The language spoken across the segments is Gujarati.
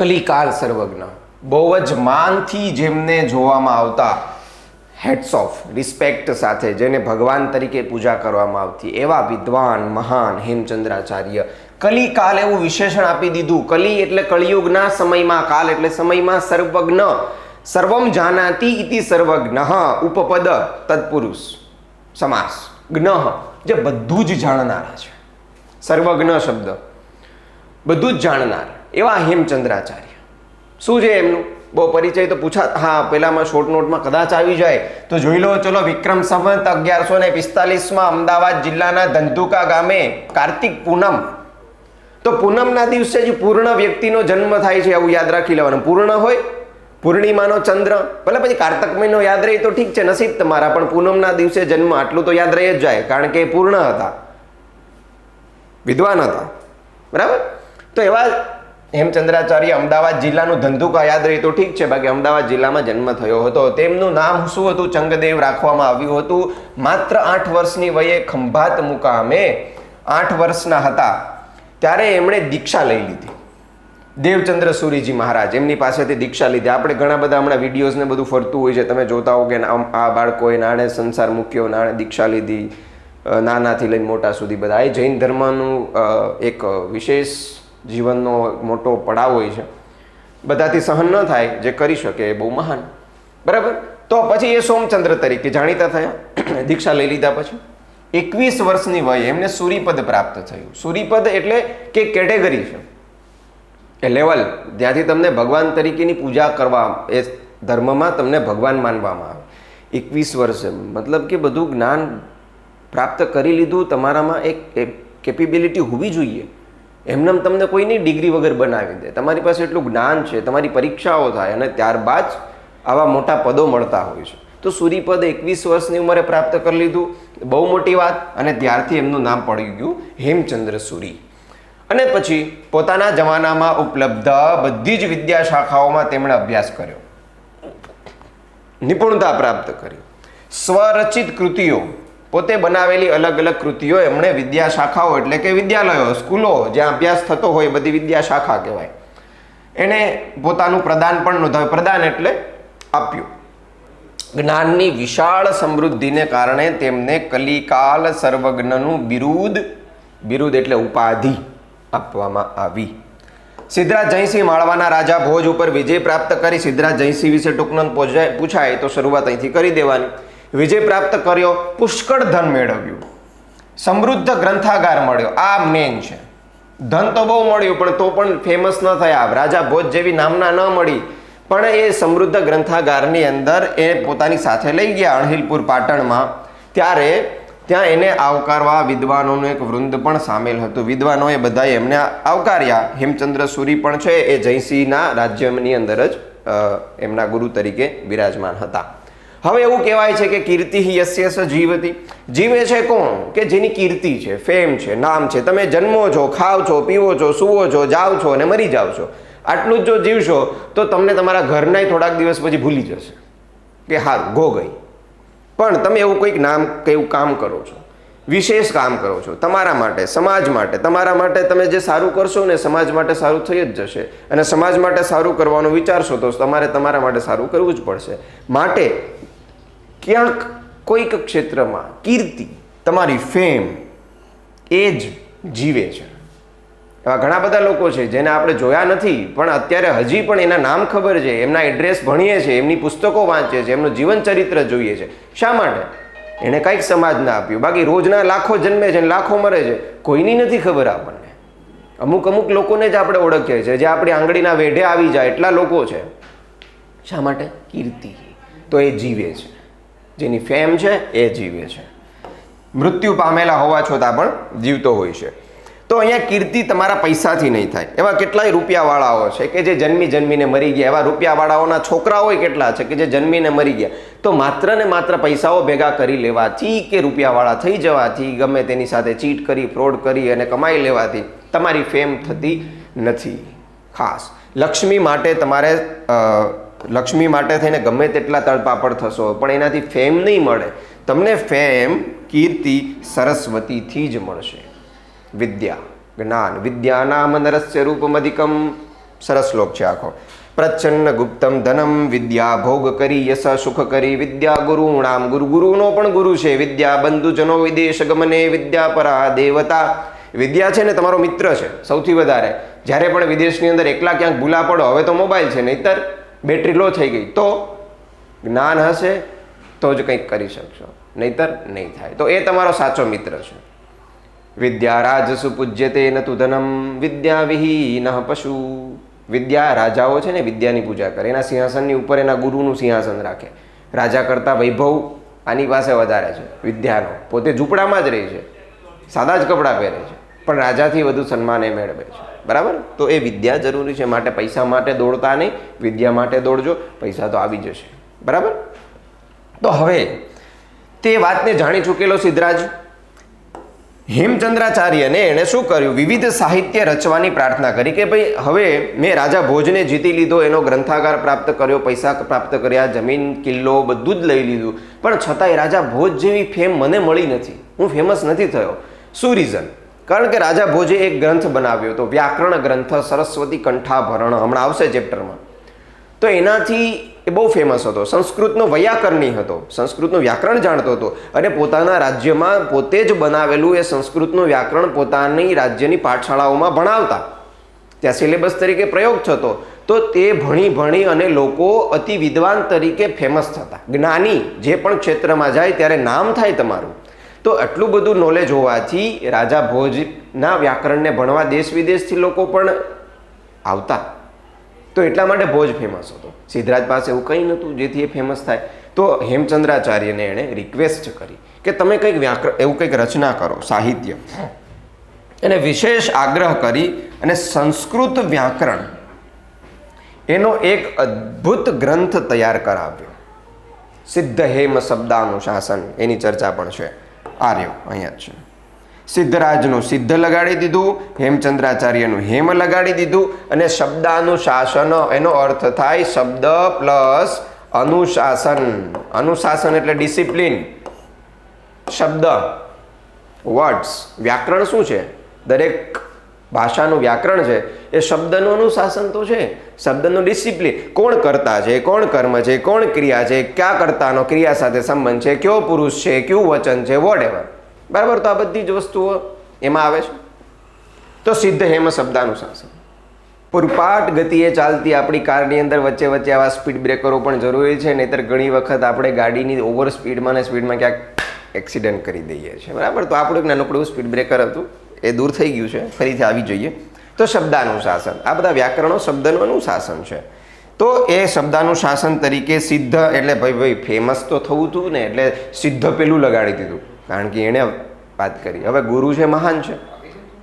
કલિકાલ સર્વજ્ઞ, બહુ જ માનથી જેમને જોવામાં આવતા, હેડ્સ ઓફ રિસ્પેક્ટ સાથે જેને ભગવાન તરીકે પૂજા કરવામાં આવતી એવા વિદ્વાન મહાન હેમચંદ્રાચાર્ય કલિકાલ એવું વિશેષણ આપી દીધું. કલી એટલે કળિયુગના સમયમાં, કાલ એટલે સમયમાં, સર્વજ્ઞ સર્વમ જાનાતિ ઇતિ સર્વજ્ઞ ઉપપદ તત્પુરુષ સમાસ, જ્ઞ જે બધું જ જાણનારા છે. સર્વજ્ઞ શબ્દ બધું જ જાણનાર એવા હેમચંદ્રાચાર્ય. શું છે એમનું બહુ પરિચય તો પૂછા, હા પેલામાં શોર્ટ નોટમાં કદાચ આવી જાય તો જોઈ લો. ચલો, વિક્રમ સંવત 1145માં અમદાવાદ જિલ્લાના ધંધુકા ગામે કાર્તિક પૂનમ, તો પૂનમના દિવસે જ પૂર્ણ વ્યક્તિનો જન્મ થાય છે, આવું યાદ રાખી લેવાનું. પૂર્ણ હોય, પૂર્ણિમાનો ચંદ્ર, ભલે પછી કારતક મહિનો યાદ રહી તો ઠીક છે, નસીબ તમારા, પણ પૂનમના દિવસે જન્મ આટલું તો યાદ રહી જ જાય, કારણ કે પૂર્ણ હતા, વિદ્વાન હતા, બરાબર. તો એવા હેમચંદ્રાચાર્ય અમદાવાદ જિલ્લાનું ધંધુકા યાદ રહી તો ઠીક છે, બાકી અમદાવાદ જિલ્લામાં જન્મ થયો હતો. તેમનું નામ શું હતું? ચંગદેવ રાખવામાં આવ્યું હતું. માત્ર 8 વર્ષની વયે ખંભાત મુકામે 8 વર્ષના હતા ત્યારે એમણે દીક્ષા લઈ લીધી. દેવચંદ્ર સુરીજી મહારાજ એમની પાસેથી દીક્ષા લીધી. આપણે ઘણા બધા હમણાં વિડીયોઝ ને બધું ફરતું હોય છે, તમે જોતા હો કે આ બાળકોએ નાણે સંસાર મૂક્યો, નાણે દીક્ષા લીધી, નાનાથી લઈને મોટા સુધી બધા. એ જૈન ધર્મનું એક વિશેષ જીવનનો મોટો પડાવ હોય છે, બધાથી સહન ન થાય, જે કરી શકે એ બહુ મહાન, બરાબર. તો પછી એ સોમચંદ્ર તરીકે જાણીતા થયા. દીક્ષા લઈ લીધા પછી 21 વર્ષની વયે એમને સૂરીપદ પ્રાપ્ત થયું. સૂરીપદ એટલે કે કેટેગરી છે, એ લેવલ, જ્યાંથી તમને ભગવાન તરીકેની પૂજા કરવા, એ ધર્મમાં તમને ભગવાન માનવામાં આવે. 21 વર્ષે મતલબ કે બધું જ્ઞાન પ્રાપ્ત કરી લીધું, તમારામાં એક કેપેબિલિટી હોવી જોઈએ. એમને તમને કોઈની ડિગ્રી વગર બનાવી દે, તમારી પાસે એટલું જ્ઞાન છે, તમારી પરીક્ષાઓ થાય અને ત્યારબાદ આવા મોટા પદો મળતા હોય છે. તો સૂરીપદ 21 વર્ષની ઉંમરે પ્રાપ્ત કરી લીધું, બહુ મોટી વાત. અને ત્યારથી એમનું નામ પડી ગયું હેમચંદ્ર સુરી. અને પછી પોતાના જમાનામાં ઉપલબ્ધ બધી જ વિદ્યા શાખાઓમાં તેમણે અભ્યાસ કર્યો, નિપુણતા પ્રાપ્ત કરી. સ્વરચિત કૃતિઓ, પોતે બનાવેલી અલગ અલગ કૃતિઓ એમણે વિદ્યા શાખાઓ એટલે કે વિદ્યાલયો, સ્કૂલો જ્યાં અભ્યાસ થતો હોય બધી વિદ્યા શાખા કહેવાય, એને પોતાનું પ્રદાન પણ નોંધાવ્યું. પ્રદાન એટલે આપ્યું. જ્ઞાનની વિશાળ સમૃદ્ધિને કારણે તેમને કલિકાલ સર્વજ્ઞનું બિરુદ એટલે ઉપાધિ આપવામાં આવી. સિદ્ધરાજ જયસિંહ માળવાના રાજા ભોજ ઉપર વિજય પ્રાપ્ત કરી. સિદ્ધરાજ જયસિંહ વિશે ટૂંકમાં પૂછાય તો શરૂઆત અહીંથી કરી દેવાની. વિજય પ્રાપ્ત કર્યો, પુષ્કળ ધન મેળવ્યું, સમૃદ્ધ ગ્રંથાગાર મળ્યો. આ મેન છે. ધન તો બહુ મળ્યું પણ તો પણ ફેમસ ન થયા, રાજા ભોજ જેવી નામના ન મળી, પણ એ સમૃદ્ધ ગ્રંથાગારની અંદર એ પોતાની સાથે લઈ ગયા અણહિલપુર પાટણમાં. ત્યારે ત્યાં એને આવકારવા વિદ્વાનોનું એક વૃંદ પણ સામેલ હતું. વિદ્વાનોએ બધાએ એમને આવકાર્યા. હેમચંદ્ર સુરી પણ છે એ જયસિંહના રાજ્યની અંદર જ એમના ગુરુ તરીકે બિરાજમાન હતા. હવે એવું કહેવાય છે કે કીર્તિ યસ્ય સ જીવતી. જીવે છે કોણ? કે જેની કીર્તિ છે, ફેમ છે, નામ છે. તમે જન્મો છો, ખાવ છો, પીવો છો, સૂવો છો, જાઓ છો અને મરી જાઓ છો. આટલું જ જો જીવશો તો તમને તમારા ઘરનાય થોડાક દિવસ પછી ભૂલી જશે કે હારું ગો ગઈ. પણ તમે એવું કોઈક નામ કે એવું કામ કરો છો, વિશેષ કામ કરો છો તમારા માટે, સમાજ માટે. તમારા માટે તમે જે સારું કરશો ને સમાજ માટે સારું થઈ જ જશે. અને સમાજ માટે સારું કરવાનું વિચારશો તો તમારે તમારા માટે સારું કરવું જ પડશે. માટે ક્યાંક કોઈક ક્ષેત્રમાં કીર્તિ, તમારી ફેમ એ જ જીવે છે. એવા ઘણા બધા લોકો છે જેને આપણે જોયા નથી પણ અત્યારે હજી પણ એના નામ ખબર છે, એમના એડ્રેસ ભણીએ છીએ, એમની પુસ્તકો વાંચીએ છીએ, એમનું જીવન ચરિત્ર જોઈએ છે. શા માટે? એને કંઈક સમાજને આપ્યું. બાકી રોજના લાખો જન્મે છે, લાખો મરે છે, કોઈની નથી ખબર આપણને. અમુક લોકોને જ આપણે ઓળખીએ છીએ, જે આપણી આંગળીના વેઢે આવી જાય એટલા લોકો છે. શા માટે? કીર્તિ. તો એ જીવે છે, જેની ફેમ છે એ જીવે છે. મૃત્યુ પામેલા હોવા છતાં પણ જીવતો હોય છે. તો અહીંયા કીર્તિ તમારા પૈસાથી નહીં થાય. એવા કેટલાય રૂપિયાવાળાઓ છે કે જે જન્મીને મરી ગયા. એવા રૂપિયાવાળાઓના છોકરાઓ કેટલા છે કે જે જન્મીને મરી ગયા. તો માત્ર ને માત્ર પૈસાઓ ભેગા કરી લેવાથી કે રૂપિયાવાળા થઈ જવાથી, ગમે તેની સાથે ચીટ કરી, ફ્રોડ કરી અને કમાઈ લેવાથી તમારી ફેમ થતી નથી. ખાસ લક્ષ્મી માટે તમારે લક્ષ્મી માટે થઈને ગમે તેટલા તળપાપડ થશો પણ એનાથી ફેમ નહીં મળે. તમને ફેમ, કીર્તિ સરસ્વતીથી જ મળશે. વિદ્યા, જ્ઞાન, વિદ્યાનામ નરસ્ય રૂપમધિકમ સરસ શ્લોક છે આખો. પ્રચ્છન્ન ગુપ્તમ ધનમ વિદ્યા ભોગ કરી યશ સુખ કરી વિદ્યા ગુરુણામ ગુરુનો પણ ગુરુ છે. વિદ્યા બંધુજનો વિદેશ ગમને વિદ્યા પરા દેવતા. વિદ્યા છે ને તમારો મિત્ર છે સૌથી વધારે. જ્યારે પણ વિદેશની અંદર એકલા ક્યાંક ભૂલા પડો, હવે તો મોબાઈલ છે, નહીતર બેટરી લો થઈ ગઈ, તો જ્ઞાન હશે તો જ કંઈક કરી શકશો, નહીતર નહીં થાય. તો એ તમારો સાચો મિત્ર છે. વિદ્યા રાજસુ પૂજ્યતે નતુ ધનમ વિદ્યા વિહીન પશુ. વિદ્યા, રાજાઓ છે ને વિદ્યાની પૂજા કરે, એના સિંહાસનની ઉપર એના ગુરુનું સિંહાસન રાખે. રાજા કરતાં વૈભવ આની પાસે વધારે છે વિદ્યાનો. પોતે ઝૂંપડામાં જ રહે છે, સાદા જ કપડાં પહેરે છે, પણ રાજાથી વધુ સન્માન એ મેળવે છે. બરાબર? તો એ વિદ્યા જરૂરી છે. માટે પૈસા માટે દોડતા નહીં, વિદ્યા માટે દોડજો, પૈસા તો આવી જશે. બરાબર? તો હવે તે વાતને જાણી ચૂકેલો સિદ્ધરાજ હેમચંદ્રાચાર્યને એણે શું કર્યું? વિવિધ સાહિત્ય રચવાની પ્રાર્થના કરી કે ભાઈ હવે મેં રાજા ભોજને જીતી લીધો, એનો ગ્રંથાગાર પ્રાપ્ત કર્યો, પૈસા પ્રાપ્ત કર્યા, જમીન કિલ્લો બધું જ લઈ લીધું, પણ છતાંય રાજા ભોજ જેવી ફેમ મને મળી નથી, હું ફેમસ નથી થયો. શું રીઝન? કારણ કે રાજા ભોજે એક ગ્રંથ બનાવ્યો હતો, વ્યાકરણ ગ્રંથ, સરસ્વતી કંઠાભરણ, હમણાં આવશે ચેપ્ટરમાં. તો એનાથી એ બહુ ફેમસ હતો. સંસ્કૃતનો વૈયાકરણી હતો, સંસ્કૃતનું વ્યાકરણ જાણતો હતો, અને પોતાના રાજ્યમાં પોતે જ બનાવેલું એ સંસ્કૃતનું વ્યાકરણ પોતાની રાજ્યની પાઠશાળાઓમાં ભણાવતા. ત્યાં સિલેબસ તરીકે પ્રયોગ થતો. તો તે ભણી અને લોકો અતિ વિદ્વાન તરીકે ફેમસ થતા. જ્ઞાની જે પણ ક્ષેત્રમાં જાય ત્યારે નામ થાય તમારું. તો આટલું બધું નોલેજ હોવાથી રાજા ભોજના વ્યાકરણને ભણવા દેશ વિદેશથી લોકો પણ આવતા. તો એટલા માટે ભોજ ફેમસ હતો. સિદ્ધરાજ પાસે એવું કંઈ નહોતું જેથી એ ફેમસ થાય. તો હેમચંદ્રાચાર્યને એણે રિક્વેસ્ટ કરી કે તમે કંઈક એવું કંઈક રચના કરો, સાહિત્ય. એને વિશેષ આગ્રહ કરી અને સંસ્કૃત વ્યાકરણ એનો એક અદ્ભુત ગ્રંથ તૈયાર કરાવ્યો. સિદ્ધ હેમ શબ્દાનુશાસન, એની ચર્ચા પણ છે. આર્યો અહીંયા જ છે. સિદ્ધરાજનું સિદ્ધ લગાડી દીધું, હેમચંદ્રાચાર્યનું હેમ લગાડી દીધું, અને શબ્દાનુશાસન એનો અર્થ થાય શબ્દ પ્લસ અનુશાસન. અનુશાસન એટલે ડિસિપ્લિન. શબ્દ, વર્ડ્સ, વ્યાકરણ શું છે? દરેક ભાષાનું વ્યાકરણ છે એ શબ્દનું અનુશાસન તો છે, શબ્દનું ડિસિપ્લિન. કોણ કર્તા છે, કોણ કર્મ છે, કોણ ક્રિયા છે, ક્યાં કર્તાનો ક્રિયા સાથે સંબંધ છે, કયો પુરુષ છે, કયું વચન છે, વોટ એવર. બરાબર? તો આ બધી જ વસ્તુઓ એમાં આવે છે. તો સિદ્ધ હેમ શબ્દાનુશાસન. પૂરપાટ ગતિએ ચાલતી આપણી કારની અંદર વચ્ચે વચ્ચે આવા સ્પીડ બ્રેકરો પણ જરૂરી છે, નહીંતર ઘણી વખત આપણે ગાડીની ઓવર સ્પીડમાં ને સ્પીડમાં ક્યાંક એક્સિડન્ટ કરી દઈએ છીએ. બરાબર? તો આપણું એક નાનકડું સ્પીડ બ્રેકર હતું, એ દૂર થઈ ગયું છે, ફરીથી આવી જોઈએ. તો શબ્દાનુશાસન, આ બધા વ્યાકરણો શબ્દનું અનુશાસન છે. તો એ શબ્દાનુશાસન તરીકે સિદ્ધ એટલે ભાઈ ફેમસ તો થવું હતું ને, એટલે સિદ્ધ પેલું લગાડી દીધું, કારણ કે એણે વાત કરી. હવે ગુરુ છે, મહાન છે,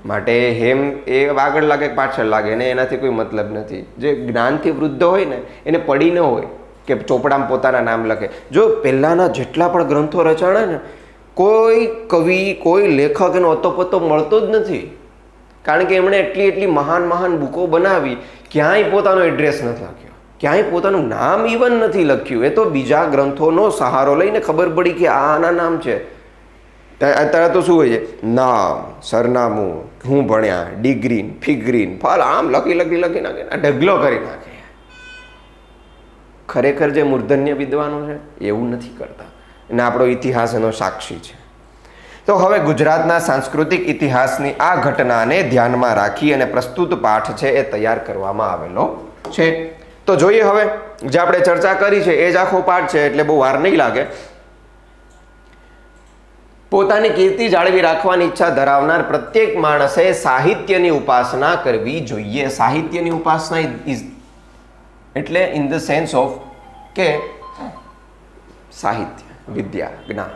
માટે હેમ એ આગળ લાગે પાછળ લાગે એને એનાથી કોઈ મતલબ નથી. જે જ્ઞાનથી વૃદ્ધ હોય ને એને પડી ન હોય કે ચોપડામાં પોતાના નામ લખે. જો પહેલાંના જેટલા પણ ગ્રંથો રચાણા ને, કોઈ કવિ, કોઈ લેખક એનો અતોપતો મળતો જ નથી, કારણ કે એમણે એટલી મહાન બુકો બનાવી, ક્યાંય પોતાનો એડ્રેસ નથી લખ્યો, ક્યાંય પોતાનું નામ ઇવન નથી લખ્યું. એ તો બીજા ગ્રંથોનો સહારો લઈને ખબર પડી કે આના નામ છે. અત્યારે તો શું હોય છે? નામ, સરનામું, હું ભણ્યા, ડિગ્રી, ફિગ્રીન, ફળ, આમ લખી નાખે, ઢગલો કરી નાખે. ખરેખર જે મૂર્ધન્ય વિદ્વાનો છે એવું નથી કરતા, અને આપણો ઇતિહાસ એનો સાક્ષી છે. તો હવે ગુજરાતના સાંસ્કૃતિક ઇતિહાસની આ ઘટનાને ધ્યાનમાં રાખી અને પ્રસ્તુત પાઠ છે એ તૈયાર કરવામાં આવેલો છે. તો જોઈએ હવે જે આપણે ચર્ચા કરી છે એ જ આખો પાઠ છે, એટલે બહુ વાર નહીં લાગે. પોતાની કીર્તિ જાળવી રાખવાની ઈચ્છા ધરાવનાર પ્રત્યેક માણસે સાહિત્યની ઉપાસના કરવી જોઈએ. સાહિત્યની ઉપાસના એટલે ઇન ધ સેન્સ ઓફ કે સાહિત્ય, વિદ્યા, જ્ઞાન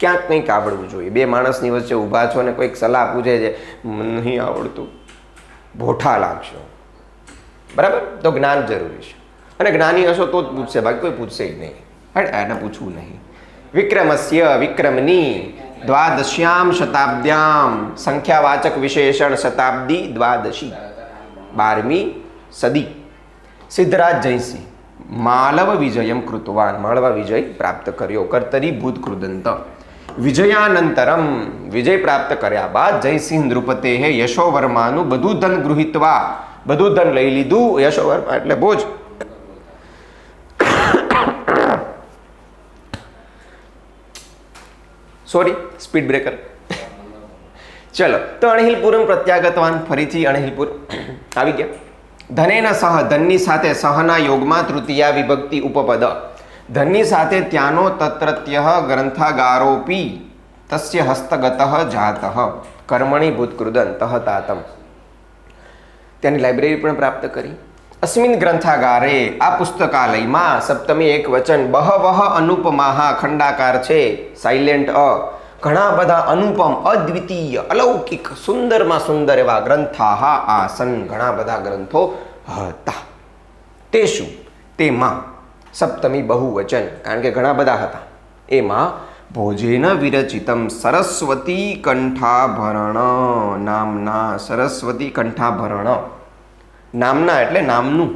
ક્યાંક કંઈક આવડવું જોઈએ. બે માણસની વચ્ચે ઊભા છો ને કોઈક સલાહ પૂછે છે, નહીં આવડતું, ભોઠા લાગશો. બરાબર? તો જ્ઞાન જરૂરી છે, અને જ્ઞાની હશો તો જ પૂછશે, બાકી કોઈ પૂછશે જ નહીં. એને પૂછવું નહીં. વિક્રમસ્ય વિક્રમની દ્વાદશ્યામ શતાબ્દ્યામ, સંખ્યાવાચક વિશેષણ શતાબ્દી દ્વાદશી, 12મી સદી. સિદ્ધરાજ જયસિંહ માલવ વિજયમ કૃતવાન, માળવા વિજય પ્રાપ્ત કર્યો. કર્તરી ભૂત કૃદંત. વિજયાનંતરમ, વિજય પ્રાપ્ત કર્યા બાદ જયસિંહ નૃપતે યશોવર્માનું બધું ધન ગૃહિત્વા બધું ધન લઈ લીધું યશોવર્મા એટલે ભોજ. Sorry, speed breaker. ચલો, તો અણહિલપુરમ પ્રત્યાગતવાન, ફરીથી અણહિલપુર આવી ગયા. ધનેન સહ, ધનની સાથે, સહના યોગમાં તૃતીયા વિભક્તિ ઉપપદ. ધનની સાથે ત્યાંનો તત્રત્ય ગ્રંથાગારોપી તસ્ય હસ્તગત જાત કર્મણી ભૂતકૃદન તહતાતમ. ત્યાંની લાઇબ્રેરી પણ પ્રાપ્ત કરી. અસ્મિન ગ્રંથાગારે, આ પુસ્તકાલયમાં, સપ્તમી એક વચન, બહવહ અનુપમાહ, ખંડાકાર છે, સાયલેન્ટ અ, ઘણા બધા અનુપમ, અદ્વિતીય, અલૌકિક, સુંદરમાં સુંદર એવા ગ્રંથાહ આસન, ઘણા બધા ગ્રંથો હતા. તે શું? તેમાં સપ્તમી બહુવચન, કારણ કે ઘણા બધા હતા, એમાં ભોજેન વિરચિતમ સરસ્વતી કંઠાભરણ નામના, સરસ્વતી કંઠાભરણ નામના એટલે નામનું,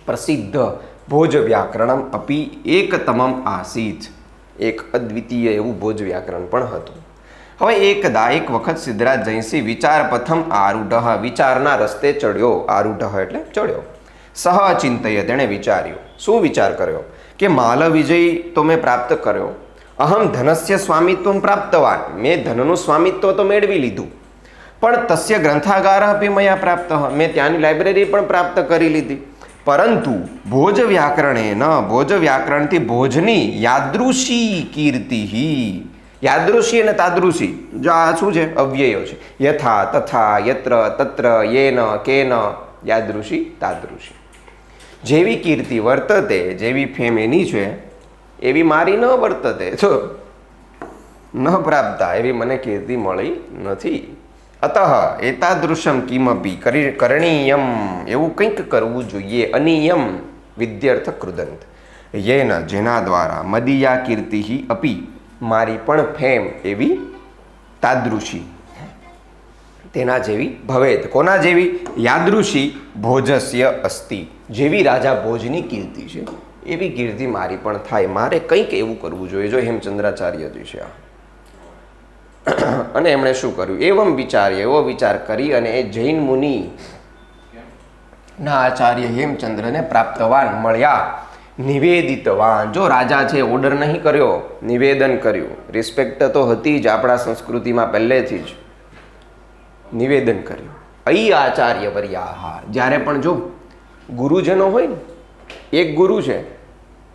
પ્રસિદ્ધ ભોજ વ્યાકરણમ અપી એકતમમ આસીત, એક અદ્વિતીય એવું ભોજ વ્યાકરણ પણ હતું. હવે એકદા, એક વખત સિદ્ધરાજ જયસિંહ વિચાર પથમ આરૂઢ, વિચારના રસ્તે ચડ્યો. આરૂઢ એટલે ચડ્યો. સહ ચિંતય, તેણે વિચાર્યું. શું વિચાર કર્યો? કે માલ વિજય તો મેં પ્રાપ્ત કર્યો, અહમ ધનસ્ય સ્વામિત્વ પ્રાપ્તવાન, મેં ધનનું સ્વામિત્વ તો મેળવી લીધું, પણ તસ્ય ગ્રંથાગાર અપી મયા પ્રાપ્ત, મેં ત્યાંની લાઇબ્રેરી પણ પ્રાપ્ત કરી લીધી. પરંતુ ભોજ વ્યાકરણેન, ભોજ વ્યાકરણથી ભોજની યાદૃશી કીર્તિ, યાદૃશી અને તાદૃશી, જો આ શું છે? અવ્યયો છે. યથા તથા, યત્ર તત્ર, યેન કેન, યાદૃશી તાદૃશી. જેવી કીર્તિ વર્તતે, જેવી ફેમ એની છે એવી મારી ન વર્તતે, તો ન પ્રાપ્તા, એવી મને કીર્તિ મળી નથી. અતઃ એતાદૃશમ કિમપી કરણીયમ, એવું કંઈક કરવું જોઈએ. અનિયમ વિદ્યર્થ કૃદંત, યેન, જેના દ્વારા, મદીયા કીર્તિ અપી, મારી પણ ફેમ એવી, તાદૃશી, તેના જેવી, ભવેત, કોના જેવી? યાદૃશી ભોજસ્ય અસ્તિ, જેવી રાજા ભોજની કીર્તિ છે એવી કીર્તિ મારી પણ થાય. મારે કંઈક એવું કરવું જોઈએ. જો હેમચંદ્રાચાર્યજી છે આ. અને એમણે શું કર્યું? એવમ વિચાર્ય, એવો વિચાર કરી અને એ જૈન મુનિ ના આચાર્ય હેમચંદ્રને પ્રાપ્તવાન, મળ્યા. નિવેદિતવાન, જો રાજા છે ઓર્ડર નહીં કર્યો, નિવેદન કર્યું. રિસ્પેક્ટ તો હતી જ આપણા સંસ્કૃતિમાં પહેલેથી જ, નિવેદન કર્યું. અઈ આચાર્ય વર્યાહ, જ્યારે પણ જો ગુરુજનો હોય ને, એક ગુરુ છે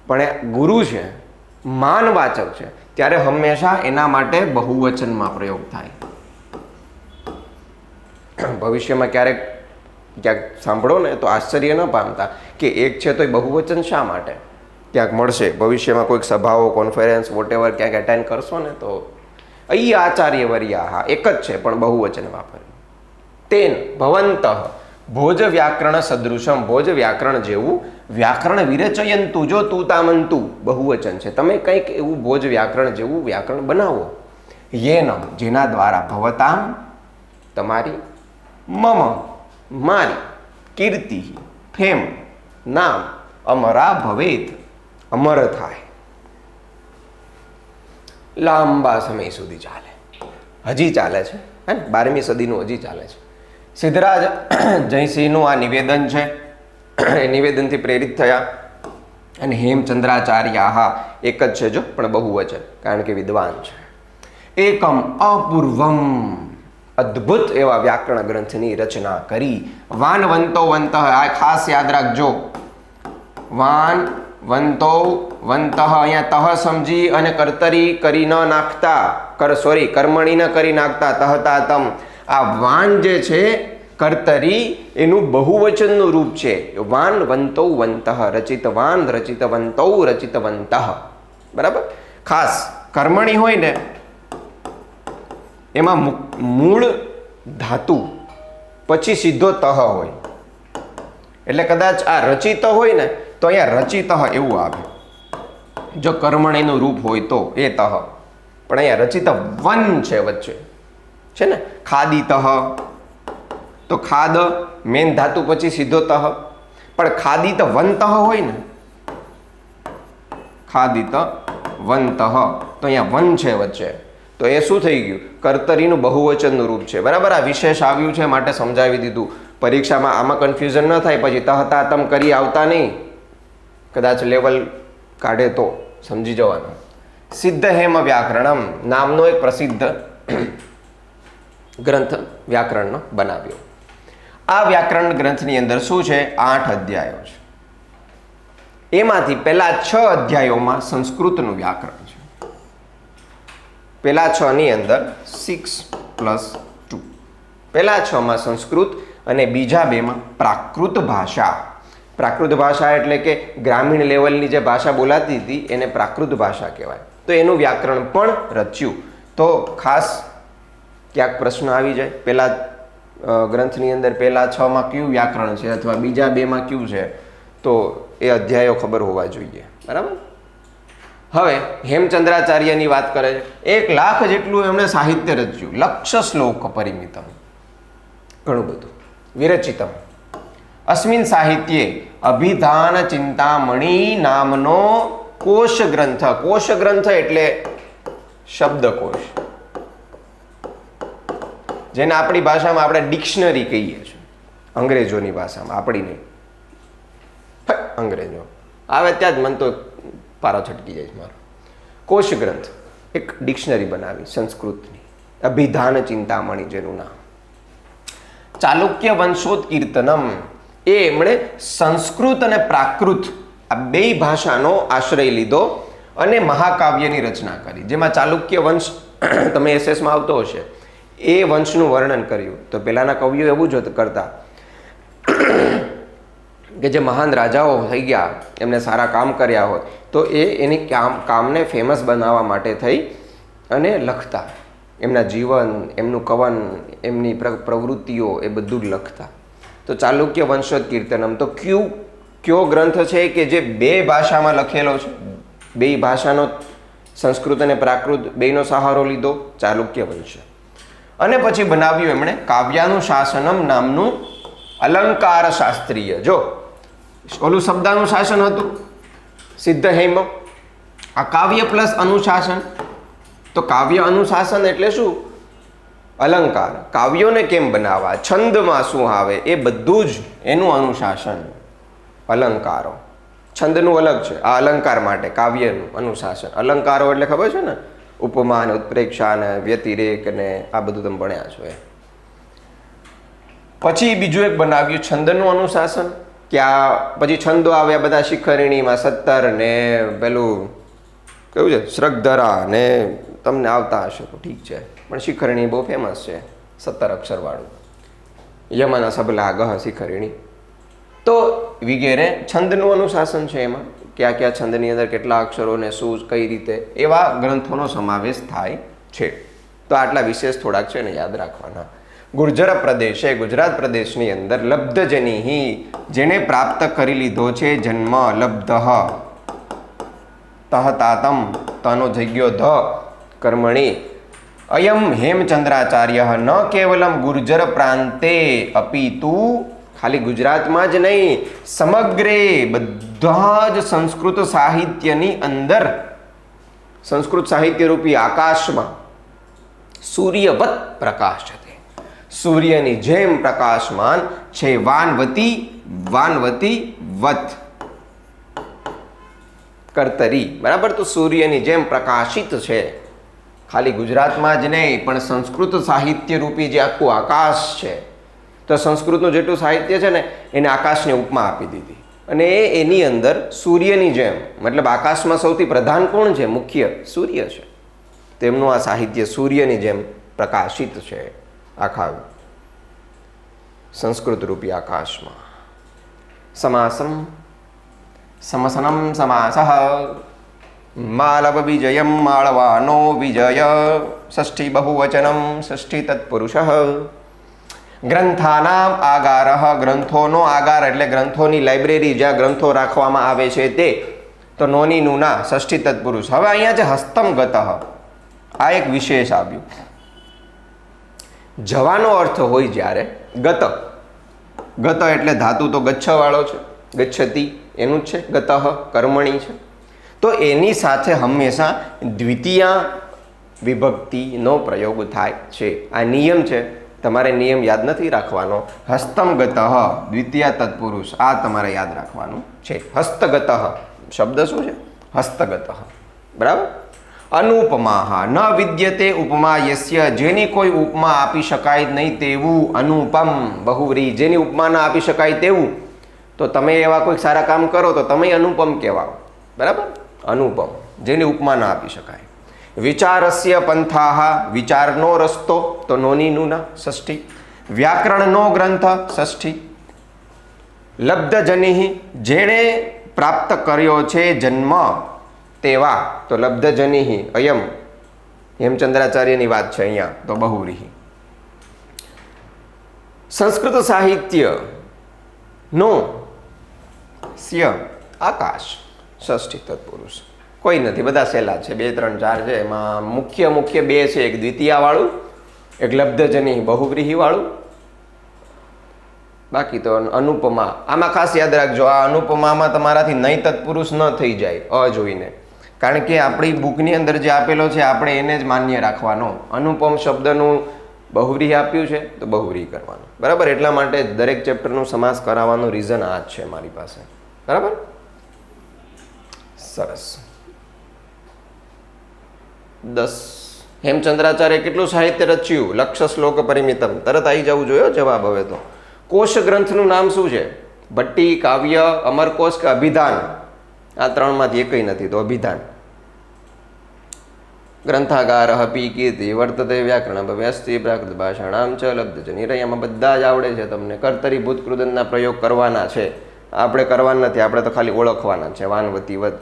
પણ એ ગુરુ છે, માનવાચક છે, ત્યારે હંમેશા એના માટે બહુવચનમાં પ્રયોગ થાય. ભવિષ્યમાં ક્યાંક સાંભળો ને તો આશ્ચર્ય ન પામતા કે એક છે તો એ બહુવચન શા માટે? ક્યાંક મળશે ભવિષ્યમાં કોઈક સભાઓ, કોન્ફરન્સ, વોટેવર ક્યાંક એટેન્ડ કરશો ને તો અહીં આચાર્ય વર્યા, એક જ છે પણ બહુવચન વાપર્યું. તેન ભવંત ભોજ વ્યાકરણ સદૃશમ, ભોજ વ્યાકરણ જેવું વ્યાકરણ વિરચયંતુ, જો તું તામંતુ બહુવચન છે, તમે કંઈક એવું ભોજ વ્યાકરણ જેવું વ્યાકરણ બનાવો. યેન, જેના દ્વારા, ભવતામ, તમારી, મમ, મારી, કીર્તિ, ફેમ, નામ, અમરા ભવેત, અમર થાય. લાંબા સમય સુધી ચાલે, હજી ચાલે છે, હે ને? 12મી સદીનું હજી ચાલે છે. સિદ્ધરાજ જયસિંહનું આ નિવેદન છે, એ નિવેદનથી પ્રેરિત થયા. અને હેમચંદ્રાચાર્ય, એક જ છે જો, પણ બહુવચન, કારણ કે વિદ્વાન છે. એકમ અપૂર્વમ, અદ્ભુત એવા વ્યાકરણ ગ્રંથની રચના કરી. વાન વંતો વંત, આ ખાસ યાદ રાખજો. વાન વંતો વંત, અહીંયા તહ સમજી અને કર્તરી કરી ન નાખતા, કર્મણી ન કરી નાખતા, તહતા તમ. આ વાન જે છે કર્તરી, એનું બહુવચનનું રૂપ છે. વાન વંતો વંત, રચિતવાન રચિતવંતો રચિતવંત. બરાબર? ખાસ કર્મણી હોય ને એમાં મૂળ ધાતુ પછી સીધો તહ હોય, એટલે કદાચ આ રચિત હોય ને તો અહીંયા રચિત એવું આવે. જો કર્મણીનું રૂપ હોય તો એ તહ, પણ અહીંયા રચિત વન છે વચ્ચે, છે ને? ખાદિત, તો ખાદ મેન ધાતુ પછી સીધો તહ, પણ ખાદિત વંત હોય ને, ખાદિત વંત, તો અહીંયા વન છે વચ્ચે, તો એ શું થઈ ગયું? કર્તરીનું બહુવચનનું રૂપ છે. બરાબર? આ વિશેષ આવ્યું છે માટે સમજાવી દીધું. પરીક્ષામાં આમાં કન્ફ્યુઝન ન થાય, પછી તહતા તમ કરી આવતા નહીં, કદાચ લેવલ કાઢે તો સમજી જવાનું. સિદ્ધ હેમ વ્યાકરણમ નામનો એક પ્રસિદ્ધ ગ્રંથ વ્યાકરણનો બનાવ્યો. આ વ્યાકરણ ગ્રંથની અંદર શું છે? 8 અધ્યાયો છે. એમાંથી પહેલા 6 અધ્યાયોમાં સંસ્કૃતનું વ્યાકરણ છે. પહેલા 6 ની અંદર 6+2, પહેલા 6માં સંસ્કૃત અને બીજા 2માં પ્રાકૃત ભાષા. પ્રાકૃત ભાષા એટલે કે ગ્રામીણ લેવલની જે ભાષા બોલાતી હતી એને પ્રાકૃત ભાષા કહેવાય. તો એનું વ્યાકરણ પણ રચ્યું. તો ખાસ ક્યાંક પ્રશ્ન આવી જાય, પહેલા ગ્રંથની અંદર પહેલા 6માં કયું વ્યાકરણ છે અથવા બીજા 2માં કયું છે, તો એ અધ્યાયો ખબર હોવા જોઈએ. બરાબર. હવે હેમચંદ્રાચાર્યની વાત કરે છે. 1 લાખ જેટલું એમણે સાહિત્ય રચ્યું. લક્ષ શ્લોક પરિમિતમ, ઘણું બધું વિરચિતમ. અસ્મિન સાહિત્યે અભિધાન ચિંતામણી નામનો કોશ ગ્રંથ. કોશ ગ્રંથ એટલે શબ્દકોશ, જેને આપણી ભાષામાં આપણે ડિક્શનરી કહીએ છીએ, અંગ્રેજોની ભાષામાં. આપણી નહીં, અંગ્રેજો આવે ત્યાં જ મન તો પારો છટકી જાય મારો. કોશ ગ્રંથ, એક ડિક્શનરી બનાવી સંસ્કૃતની, અભિધાન ચિંતામણી જેનું નામ. ચાલુક્ય વંશોત્કીર્તનમ, એ એમણે સંસ્કૃત અને પ્રાકૃત આ 2 ભાષાનો આશ્રય લીધો અને મહાકાવ્યની રચના કરી, જેમાં ચાલુક્ય વંશ તમે એસએસમાં આવતો હશે, એ વંશનું વર્ણન કર્યું. તો પહેલાના કવિઓ એવું જ કરતા કે જે મહાન રાજાઓ થઈ ગયા, એમને સારા કામ કર્યા હોય, તો એની કામને ફેમસ બનાવવા માટે થઈ અને લખતા. એમના જીવન, એમનું કવન, એમની પ્રવૃત્તિઓ, એ બધું જ લખતા. તો ચાલુક્ય વંશોત્કીર્તનમ તો કયો ગ્રંથ છે કે જે 2 ભાષામાં લખેલો છે? 2 ભાષાનો, સંસ્કૃત અને પ્રાકૃત બેયનો સહારો લીધો, ચાલુક્ય વંશ. અને પછી બનાવ્યું એમણે કાવ્યાનુશાસનમ નામનું અલંકાર શાસ્ત્રીય. જો ઓલું શબ્દાનુશાસન હતું સિદ્ધ હેમ, આ કાવ્ય પ્લસ અનુશાસન. તો કાવ્ય અનુશાસન એટલે શું? અલંકાર. કાવ્યોને કેમ બનાવવા, છંદમાં શું આવે, એ બધું જ એનું અનુશાસન. અલંકારો, છંદનું અલગ છે, આ અલંકાર માટે કાવ્યનું અનુશાસન. અલંકારો એટલે ખબર છે ને, ઉપમા ને ઉત્પ્રેક્ષા ને વ્યતિરેક ને આ બધું તમે ભણ્યા છો. પછી બીજું એક બનાવ્યું છંદનું અનુશાસન, કે આ પછી છંદો આવ્યા બધા, શિખરિણીમાં 17 ને પેલું કેવું છે શ્રગધરા ને, તમને આવતા હશે તો ઠીક છે, પણ શિખરિણી બહુ ફેમસ છે, 17 અક્ષરવાળું. યમના સબલા ગહ શિખરિણી. તો વગેરે છંદનું અનુશાસન છે. એમાં કયા કયા છંદની અંદર કેટલા અક્ષરો ને શું કઈ રીતે, એવા ગ્રંથોનો સમાવેશ થાય છે. તો આટલા વિશેષ થોડાક છે ને યાદ રાખવાના. ગુર્જર પ્રદેશે, ગુજરાત પ્રદેશની અંદર લબ્ધજની, જેને પ્રાપ્ત કરી લીધો છે જન્મ, લબ્ધ તહતાતમ, તનો જગ્યો ધ કર્મણી. અયમ હેમચંદ્રાચાર્ય ન કેવલમ ગુર્જર પ્રાંતે અપિતુ, ખાલી ગુજરાતમાં જ નહીં, સમગ્રે બધા જ સંસ્કૃત સાહિત્યની અંદર, સંસ્કૃત સાહિત્ય રૂપી આકાશમાં સૂર્યવત પ્રકાશતે, સૂર્યની જેમ પ્રકાશમાન છે. વાનવતી, વાનવતી વત કર્તરી, બરાબર. તો સૂર્યની જેમ પ્રકાશિત છે. ખાલી ગુજરાતમાં જ નહીં, પણ સંસ્કૃત સાહિત્ય રૂપી જે આખું આકાશ છે, તો સંસ્કૃતનું જેટલું સાહિત્ય છે ને, એને આકાશને ઉપમા આપી દીધી. અને એની અંદર સૂર્યની જેમ, મતલબ આકાશમાં સૌથી પ્રધાન કોણ છે? મુખ્ય સૂર્ય છે. તેમનું આ સાહિત્ય સૂર્યની જેમ પ્રકાશિત છે આખા સંસ્કૃત રૂપી આકાશમાં. સમાસમ, સમસનમ સમાસઃ, માલવ વિજયમ માળવાનો વિજય, ષષ્ઠી બહુવચનમ ષષ્ઠી તત્પુરુષ. ગ્રંથાનામ આગારઃ, ગ્રંથોનો આગાર એટલે ગ્રંથોની લાઇબ્રેરી, જ્યાં ગ્રંથો રાખવામાં આવે છે તે. તો નોની નુના ષષ્ઠી તત્પુરુષ. હવે અહીંયા છે હસ્તમ ગતઃ, આ એક વિશેષ આવ્યું. જવાનો અર્થ હોય જ્યારે ગત, ગત એટલે ધાતુ તો ગચ્છ વાળો છે, ગચ્છતી એનું જ છે, ગતઃ કર્મણી છે. તો એની સાથે હંમેશા દ્વિતીય વિભક્તિનો પ્રયોગ થાય છે. આ નિયમ છે, તમારે નિયમ યાદ નથી રાખવાનો. હસ્તમ ગતઃ દ્વિતીય તત્પુરુષ, આ તમારે યાદ રાખવાનું છે. હસ્તગતઃ શબ્દ શું છે? હસ્તગતઃ. બરાબર. અનુપમા ન વિદ્યતે ઉપમા યસ્ય, જેની કોઈ ઉપમા આપી શકાય જ નહીં તેવું. અનુપમ બહુવ્રીહી, જેની ઉપમા ના આપી શકાય તેવું. તો તમે એવા કોઈ સારા કામ કરો તો તમે અનુપમ કહેવાઓ. બરાબર. અનુપમ, જેની ઉપમા ના આપી શકાય. વિચારસ્ય પંથાહ, વિચારનો રસ્તો, તો નોની નુના ષષ્ઠી. વ્યાકરણનો ગ્રંથ ષષ્ઠી. લબ્ધજનિ, જેણે પ્રાપ્ત કર્યો છે જન્મ તેવા, તો લબ્ધજનિ અયમ. હેમચંદ્રાચાર્યની વાત છે અહીંયા, તો બહુવ્રીહી. સંસ્કૃત સાહિત્ય નો સ્ય આકાશ ષષ્ઠી તત્પુરુષ. કોઈ નથી, બધા સહેલા છે, 2 3 4 છે. એમાં મુખ્ય 2 છે, એક દ્વિતીયા વાળું, એક લબ્ધજનિ બહુવ્રીહી વાળું. બાકી તો અનુપમા. આમાં ખાસ યાદ રાખજો, આ અનુપમામાં તમારાથી નહીં તત્પુરુષ ન થઈ જાય અ જોઈને, કારણ કે આપણી બુકની અંદર જે આપેલો છે આપણે એને જ માન્ય રાખવાનો. અનુપમ શબ્દનું બહુવ્રીહી આપ્યું છે તો બહુવ્રીહી કરવાનું. બરાબર. એટલા માટે દરેક ચેપ્ટરનું સમાસ કરાવવાનું રીઝન આ જ છે મારી પાસે. બરાબર. સરસ. 10. હેમચંદ્રાચાર્ય કેટલું સાહિત્ય રચ્યું? લક્ષ શ્લોક પરિમિતમ. તરત આવી જવું જોઈએ જવાબ. હવે તો કોશ ગ્રંથનું નામ શું છે? ભટ્ટી, કાવ્ય, અમરકોશ કે અભિધાન? આ 3માંથી એકય નથી, તો અભિધાન. ગ્રંથાગાર પી કીર્તિ વર્તતે વ્યાકરણ ભવ્યસ્તિ પ્રાકૃત ભાષાણામ ચ લબ્ધજનિ. આમાં બધા જ આવડે છે તમને. કર્તરી ભૂતકૃદનના પ્રયોગ કરવાના છે, આપણે કરવાના નથી, આપણે તો ખાલી ઓળખવાના છે. વાનવતીવત.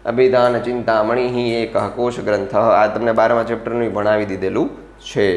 અભિધાન ચિંતામણી એક કોશ ગ્રંથ. આ તમને 12મા ચેપ્ટરનું ભણાવી દીધેલું છે.